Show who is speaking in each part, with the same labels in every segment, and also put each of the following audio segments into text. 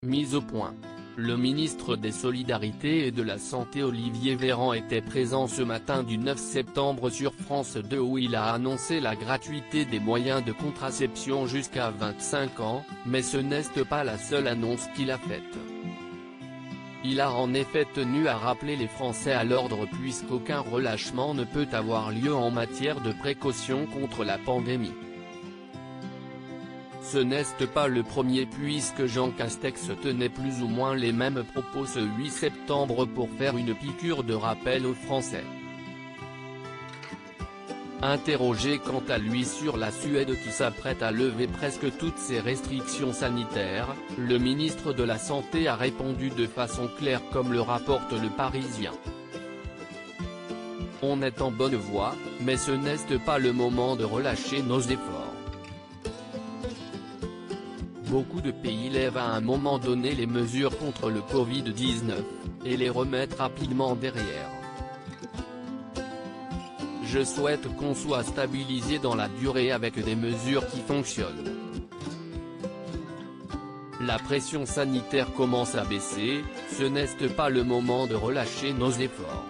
Speaker 1: Mise au point. Le ministre des Solidarités et de la Santé Olivier Véran était présent ce matin du 9 septembre sur France 2 où il a annoncé la gratuité des moyens de contraception jusqu'à 25 ans, mais ce n'est pas la seule annonce qu'il a faite. Il a en effet tenu à rappeler les Français à l'ordre puisqu'aucun relâchement ne peut avoir lieu en matière de précaution contre la pandémie. Ce n'est pas le premier puisque Jean Castex tenait plus ou moins les mêmes propos ce 8 septembre pour faire une piqûre de rappel aux Français. Interrogé quant à lui sur la Suède qui s'apprête à lever presque toutes ses restrictions sanitaires, le ministre de la Santé a répondu de façon claire comme le rapporte Le Parisien. On est en bonne voie, mais ce n'est pas le moment de relâcher nos efforts. Beaucoup de pays lèvent à un moment donné les mesures contre le Covid-19, et les remettent rapidement derrière. Je souhaite qu'on soit stabilisé dans la durée avec des mesures qui fonctionnent. La pression sanitaire commence à baisser, ce n'est pas le moment de relâcher nos efforts.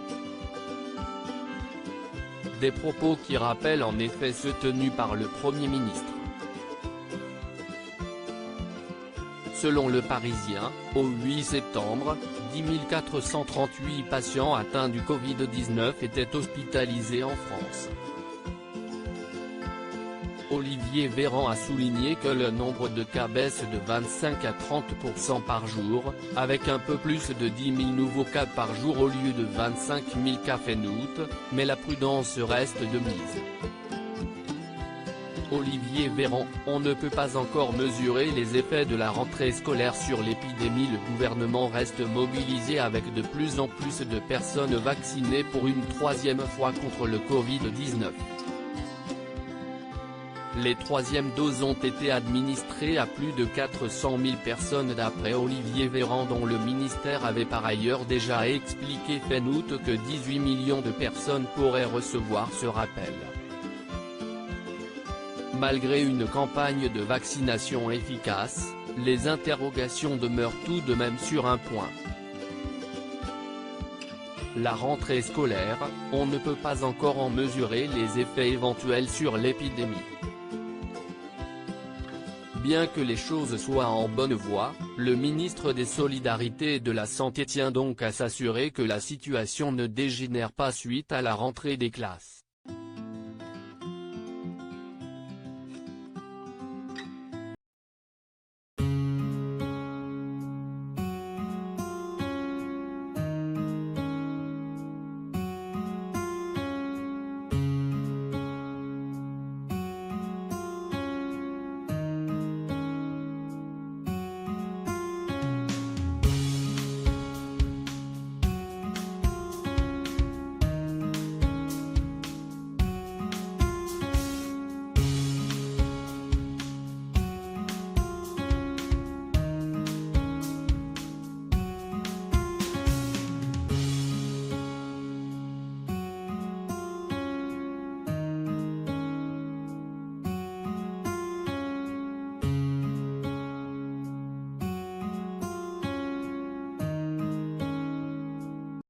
Speaker 1: Des propos qui rappellent en effet ceux tenus par le Premier ministre. Selon Le Parisien, au 8 septembre, 10 438 patients atteints du Covid-19 étaient hospitalisés en France. Olivier Véran a souligné que le nombre de cas baisse de 25 à 30% par jour, avec un peu plus de 10 000 nouveaux cas par jour au lieu de 25 000 cas fin août, mais la prudence reste de mise. Olivier Véran, on ne peut pas encore mesurer les effets de la rentrée scolaire sur l'épidémie. Le gouvernement reste mobilisé avec de plus en plus de personnes vaccinées pour une troisième fois contre le Covid-19. Les troisièmes doses ont été administrées à plus de 400 000 personnes d'après Olivier Véran dont le ministère avait par ailleurs déjà expliqué fin août que 18 millions de personnes pourraient recevoir ce rappel. Malgré une campagne de vaccination efficace, les interrogations demeurent tout de même sur un point. La rentrée scolaire, on ne peut pas encore en mesurer les effets éventuels sur l'épidémie. Bien que les choses soient en bonne voie, le ministre des Solidarités et de la Santé tient donc à s'assurer que la situation ne dégénère pas suite à la rentrée des classes.